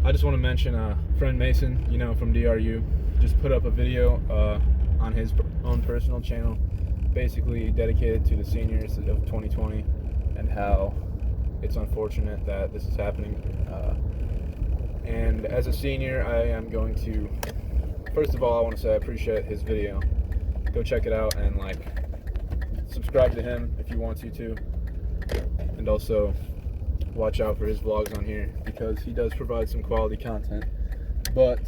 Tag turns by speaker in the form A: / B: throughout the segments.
A: I just want to mention friend Mason, from DRU, just put up a video on his own personal channel, basically dedicated to the seniors of 2020 and how it's unfortunate that this is happening. And as a senior, I am going to, first of all, I want to say I appreciate his video. Go check it out and subscribe to him if you want to, and also watch out for his vlogs on here because he does provide some quality content. But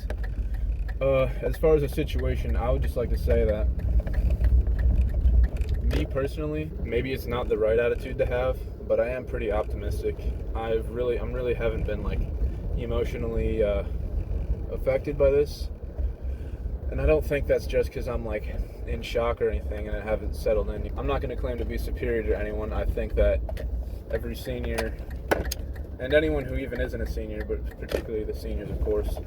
A: as far as the situation, I would just like to say that me personally, maybe it's not the right attitude to have, but I am pretty optimistic. I'm really haven't been emotionally affected by this, and I don't think that's just because I'm in shock or anything and I haven't settled in. I'm not going to claim to be superior to anyone. I think that every senior, and anyone who even isn't a senior, but particularly the seniors, of course,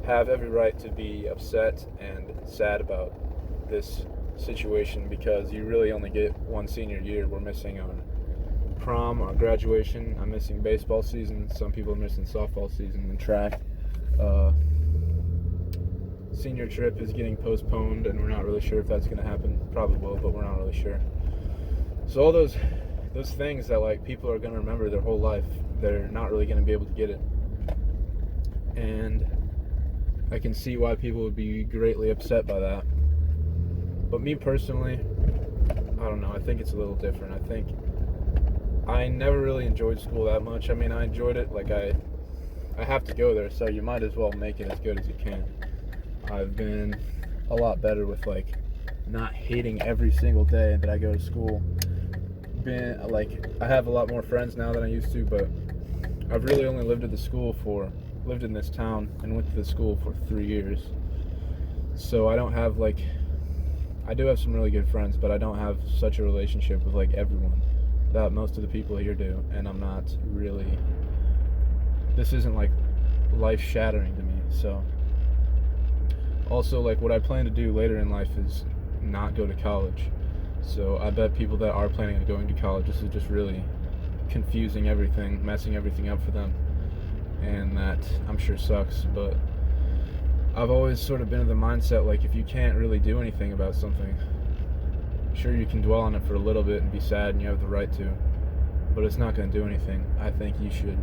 A: have every right to be upset and sad about this situation because you really only get one senior year. We're missing our prom, our graduation. I'm missing baseball season. Some people are missing softball season and track. Senior trip is getting postponed, and we're not really sure if that's going to happen. Probably will, but we're not really sure. So all those things that people are going to remember their whole life, they're not really going to be able to get it. And I can see why people would be greatly upset by that. But me personally, I don't know. I think it's a little different. I think I never really enjoyed school that much. I mean, I enjoyed it. I have to go there, so you might as well make it as good as you can. I've been a lot better with not hating every single day that I go to school. I have a lot more friends now than I used to, but I've really only lived in this town and went to the school for 3 years. So I don't have I do have some really good friends, but I don't have such a relationship with everyone that most of the people here do, and I'm not really, this isn't life shattering to me. So also what I plan to do later in life is not go to college. So I bet people that are planning on going to college, this is just really confusing everything, messing everything up for them, and that I'm sure sucks. But I've always sort of been of the mindset if you can't really do anything about something, sure, you can dwell on it for a little bit and be sad, and you have the right to, but it's not going to do anything. I think you should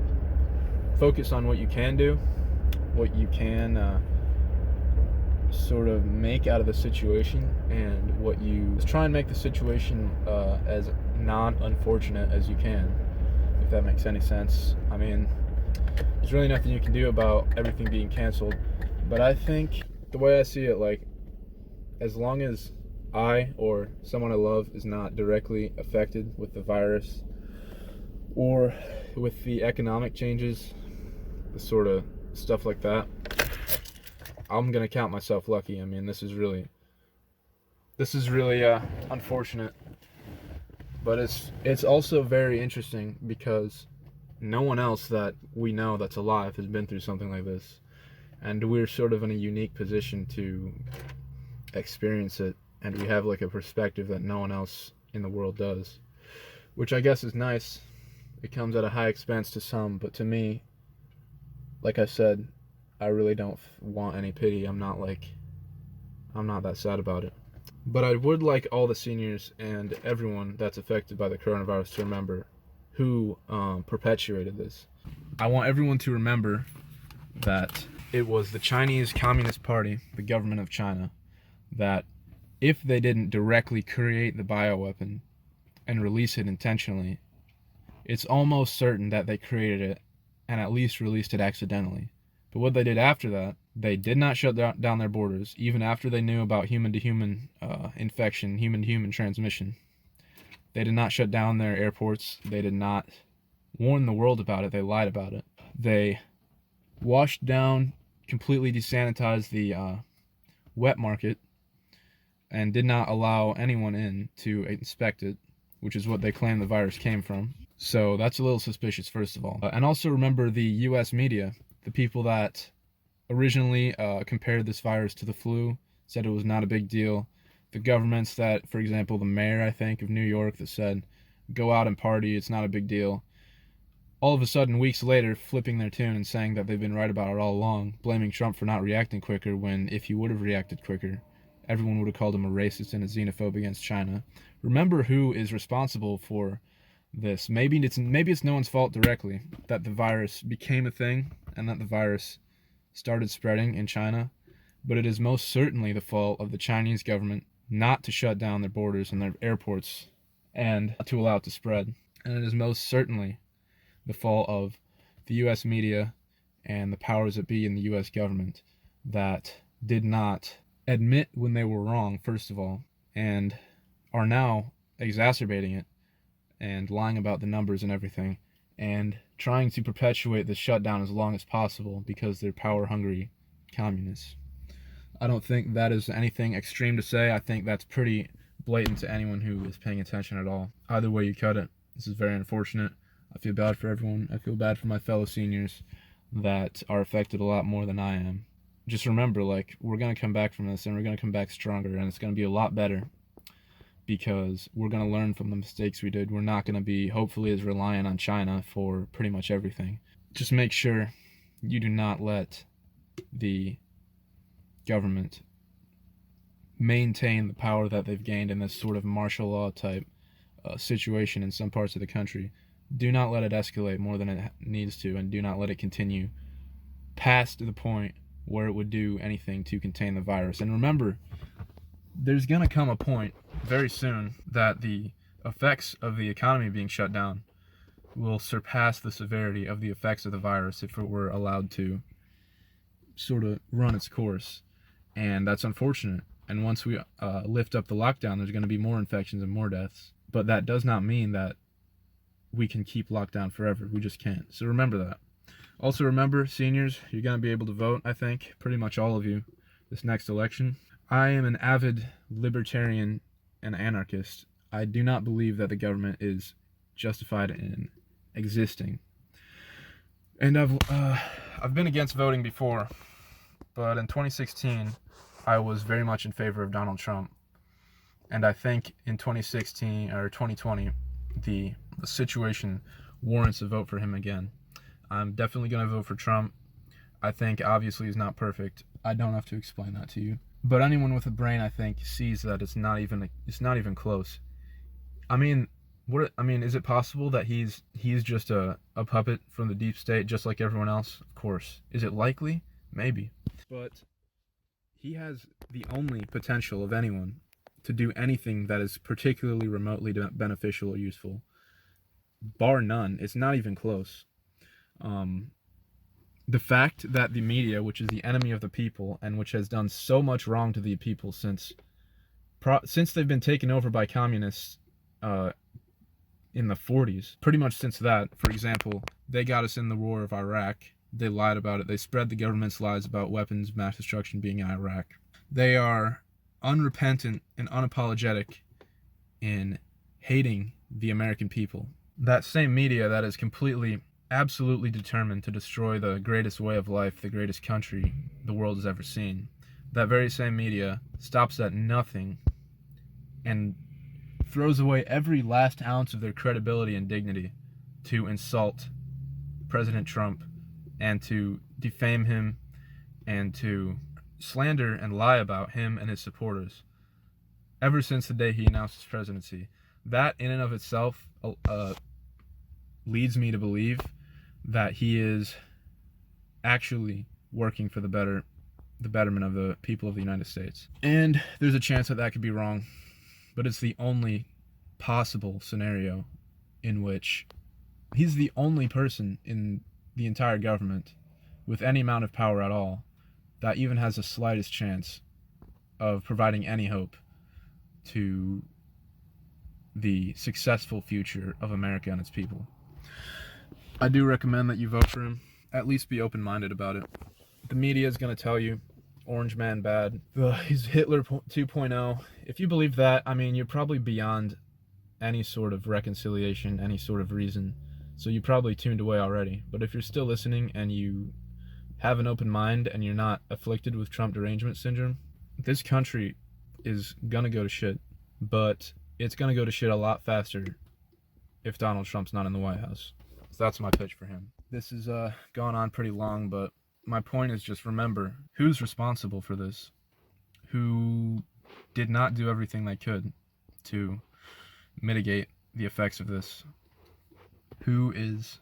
A: focus on what you can do, what you can sort of make out of the situation, and what you try and make the situation as non-unfortunate as you can, if that makes any sense. I mean, there's really nothing you can do about everything being canceled, but I think the way I see it, as long as I or someone I love is not directly affected with the virus or with the economic changes, the sort of stuff like that, I'm gonna count myself lucky. I mean, this is really unfortunate, but it's also very interesting because no one else that we know that's alive has been through something like this, and we're sort of in a unique position to experience it, and we have a perspective that no one else in the world does, which I guess is nice. It comes at a high expense to some, but to me, like I said, I really don't want any pity. I'm not that sad about it. But I would like all the seniors and everyone that's affected by the coronavirus to remember who perpetuated this. I want everyone to remember that it was the Chinese Communist Party, the government of China, that if they didn't directly create the bioweapon and release it intentionally, it's almost certain that they created it and at least released it accidentally. But what they did after that, they did not shut down their borders, even after they knew about human-to-human infection, human-to-human transmission. They did not shut down their airports. They did not warn the world about it. They lied about it. They washed down, completely desanitized the wet market, and did not allow anyone in to inspect it, which is what they claim the virus came from. So that's a little suspicious, first of all. And also remember the U.S. media. The people that originally compared this virus to the flu said it was not a big deal. The governments that, for example, the mayor, I think, of New York that said, go out and party, it's not a big deal. all of a sudden, weeks later, flipping their tune and saying that they've been right about it all along, blaming Trump for not reacting quicker, when if he would have reacted quicker, everyone would have called him a racist and a xenophobe against China. Remember who is responsible for this. Maybe it's no one's fault directly that the virus became a thing and that the virus started spreading in China, but it is most certainly the fault of the Chinese government not to shut down their borders and their airports and to allow it to spread. And it is most certainly the fault of the U.S. media and the powers that be in the U.S. government that did not admit when they were wrong, first of all, and are now exacerbating it and lying about the numbers and everything, and trying to perpetuate the shutdown as long as possible because they're power-hungry communists. I don't think that is anything extreme to say. I think that's pretty blatant to anyone who is paying attention at all. Either way you cut it, this is very unfortunate. I feel bad for everyone. I feel bad for my fellow seniors that are affected a lot more than I am. Just remember, like, we're going to come back from this, and we're going to come back stronger, and it's going to be a lot better because we're going to learn from the mistakes we did. We're not going to be, hopefully, as reliant on China for pretty much everything. Just make sure you do not let the government maintain the power that they've gained in this sort of martial law type situation in some parts of the country. Do not let it escalate more than it needs to, and do not let it continue past the point where it would do anything to contain the virus. And remember, there's going to come a point very soon that the effects of the economy being shut down will surpass the severity of the effects of the virus if it were allowed to sort of run its course. And that's unfortunate. And once we lift up the lockdown, there's going to be more infections and more deaths. But that does not mean that we can keep locked down forever. We just can't. So remember that. Also remember, seniors, you're going to be able to vote, I think, pretty much all of you, this next election. I am an avid libertarian and anarchist. I do not believe that the government is justified in existing. And I've been against voting before, but in 2016, I was very much in favor of Donald Trump. And I think in 2016 or 2020, the situation warrants a vote for him again. I'm definitely going to vote for Trump. I think obviously he's not perfect. I don't have to explain that to you. But anyone with a brain, I think, sees that it's not even close. I mean, is it possible that he's just a puppet from the deep state, just like everyone else? Of course. Is it likely? Maybe. But he has the only potential of anyone to do anything that is particularly remotely beneficial or useful. Bar none. It's not even close. The fact that the media, which is the enemy of the people and which has done so much wrong to the people since they've been taken over by communists in the 40s, pretty much since that, for example, they got us in the war of Iraq. They lied about it. They spread the government's lies about weapons of mass destruction being in Iraq. They are unrepentant and unapologetic in hating the American people. That same media that is absolutely determined to destroy the greatest way of life, the greatest country the world has ever seen, that very same media stops at nothing and throws away every last ounce of their credibility and dignity to insult President Trump and to defame him and to slander and lie about him and his supporters ever since the day he announced his presidency. That in and of itself leads me to believe that he is actually working for the betterment of the people of the United States. And there's a chance that that could be wrong, but it's the only possible scenario in which he's the only person in the entire government with any amount of power at all that even has the slightest chance of providing any hope to the successful future of America and its people. I do recommend that you vote for him. At least be open-minded about it. The media is going to tell you, Orange Man bad. He's Hitler 2.0. If you believe that, I mean, you're probably beyond any sort of reconciliation, any sort of reason. So you probably tuned away already. But if you're still listening and you have an open mind and you're not afflicted with Trump derangement syndrome, this country is going to go to shit. But it's going to go to shit a lot faster if Donald Trump's not in the White House. So that's my pitch for him. This has gone on pretty long, but my point is just remember who's responsible for this, who did not do everything they could to mitigate the effects of this, who is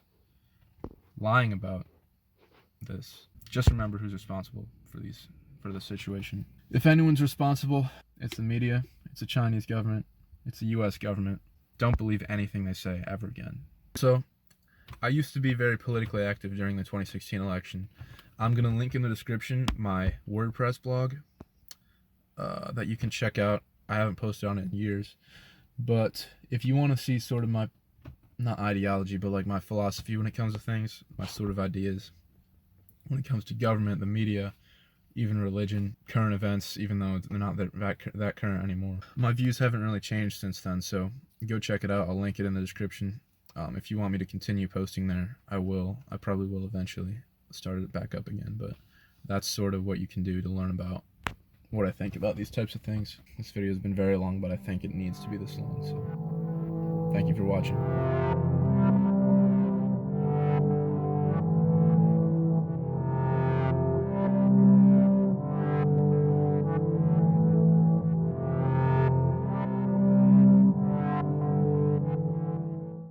A: lying about this. Just remember who's responsible for this situation. If anyone's responsible, it's the media, it's the Chinese government, it's the US government. Don't believe anything they say ever again. So, I used to be very politically active during the 2016 election. I'm going to link in the description my WordPress blog that you can check out. I haven't posted on it in years. But if you want to see sort of my, not ideology, but like my philosophy when it comes to things, my sort of ideas, when it comes to government, the media, even religion, current events, even though they're not that current anymore. My views haven't really changed since then, so go check it out. I'll link it in the description. If you want me to continue posting there, I will. I probably will eventually start it back up again, but that's sort of what you can do to learn about what I think about these types of things. This video has been very long, but I think it needs to be this long, so thank you for watching.